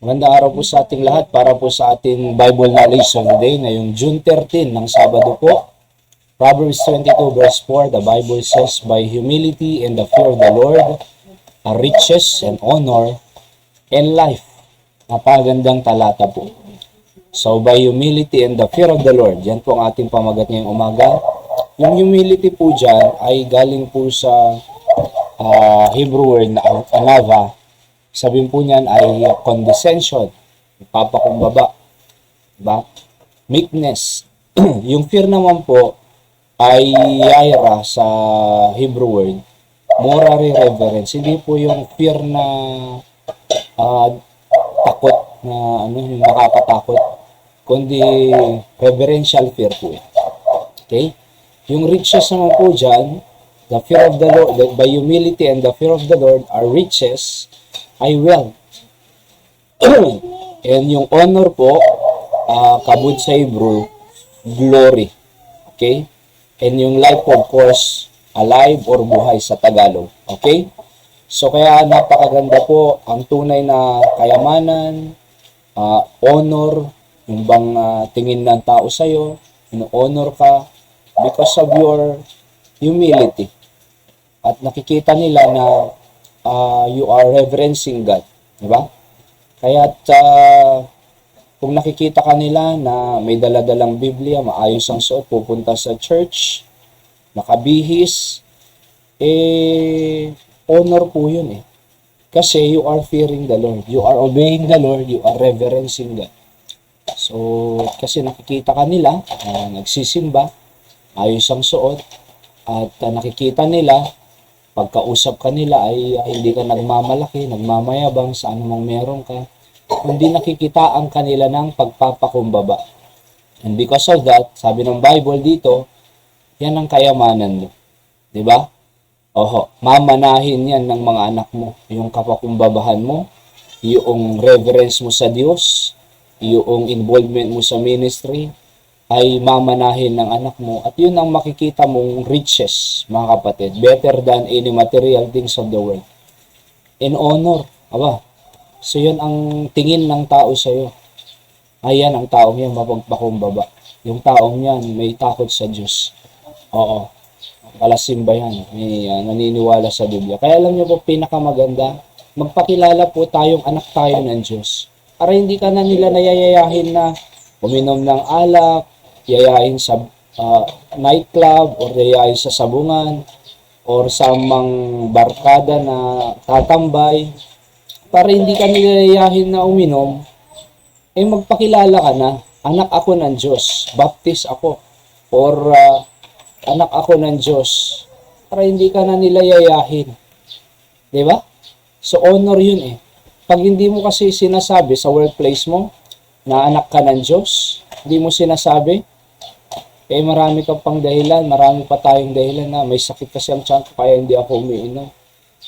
Magandang araw po sa ating lahat para po sa ating Bible Knowledge of the Day ngayong June 13 ng Sabado po. Proverbs 22 verse 4, the Bible says, "By humility and the fear of the Lord are riches and honor and life." Napagandang talata po. So, by humility and the fear of the Lord, yan po ang ating pamagat ngayong umaga. Yung humility po dyan ay galing po sa Hebrew word na anava. Sabihin po niyan ay condescension, papakumbaba, diba? Meekness. Yung fear naman po ay yaira sa Hebrew word, moral reverence. Hindi po yung fear na takot na yung nakakatakot, kundi reverential fear po yan. Okay? Yung riches naman po dyan, the fear of the Lord, by humility and the fear of the Lord are riches, ay wealth. And yung honor po, kabud sa Hebrew, glory. Okay? And yung life, of course, alive or buhay sa Tagalog. Okay? So, kaya napakaganda po ang tunay na kayamanan, honor, yung bang tingin ng tao sa'yo, honor ka because of your humility. At nakikita nila na you are reverencing God. Diba? Kaya kung nakikita ka nila na may daladalang Biblia, maayos ang suot, pupunta sa church, nakabihis, honor po yun eh. Kasi you are fearing the Lord. You are obeying the Lord. You are reverencing God. So, kasi nakikita ka nila, nagsisimba, ayos ang suot, at nakikita nila, pagkausap ka nila ay hindi ka nagmamalaki, nagmamayabang sa anumang meron ka. Hindi nakikita ang kanila ng pagpapakumbaba. And because of that, sabi ng Bible dito, yan ang kayamanan mo. Diba? Oho, mamanahin yan ng mga anak mo. Yung kapakumbabahan mo, yung reverence mo sa Diyos, yung involvement mo sa ministry, ay mamanahin ng anak mo. At yun ang makikita mong riches, mga kapatid. Better than any material things of the world. In honor. Aba, so yun ang tingin ng tao sa'yo. Ayan ang taong yan, mapagpakumbaba. Yung taong yan, may takot sa Diyos. Oo. Palasimba yan. May naniniwala sa Biblia. Kaya alam niyo po, pinakamaganda, magpakilala po tayong anak tayo ng Diyos. Para hindi ka na nila nayayayahin na uminom ng alak, yayain sa nightclub, or yayain sa sabungan, or sa mga barkada na tatambay. Para hindi ka nilayayahin na uminom, magpakilala ka na, anak ako ng Diyos, baptist ako, or anak ako ng Diyos, para hindi ka na nilayayahin. Diba? So, honor yun eh. Pag hindi mo kasi sinasabi sa workplace mo, na anak ka ng Diyos, hindi mo sinasabi, marami ka pang dahilan, marami pa tayong dahilan na may sakit kasi ang tiyan ko, kaya hindi ako umiinom.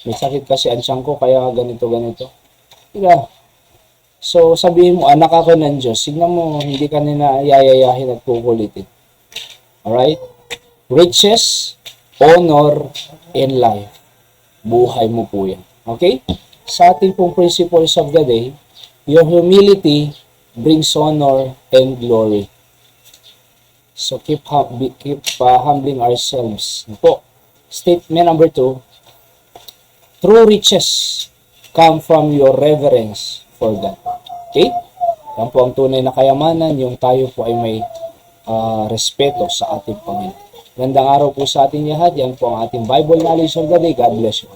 May sakit kasi ang tiyan ko, kaya ganito. Diba? So, sabihin mo, anak ako ng Diyos, signan mo, hindi ka nila yayayahin at kukulitin. Alright? Riches, honor, and life. Buhay mo po yan. Okay? Sa ating pong principles of the day, your humility brings honor and glory. So keep humbling ourselves. Po. Statement number 2. True riches come from your reverence for God. Okay? Yan po ang tunay na kayamanan, yung tayo po ay may respeto sa ating Panginoon. Gandang araw po sa ating lahat. Yan po ang ating Bible Knowledge of the Day. God bless you.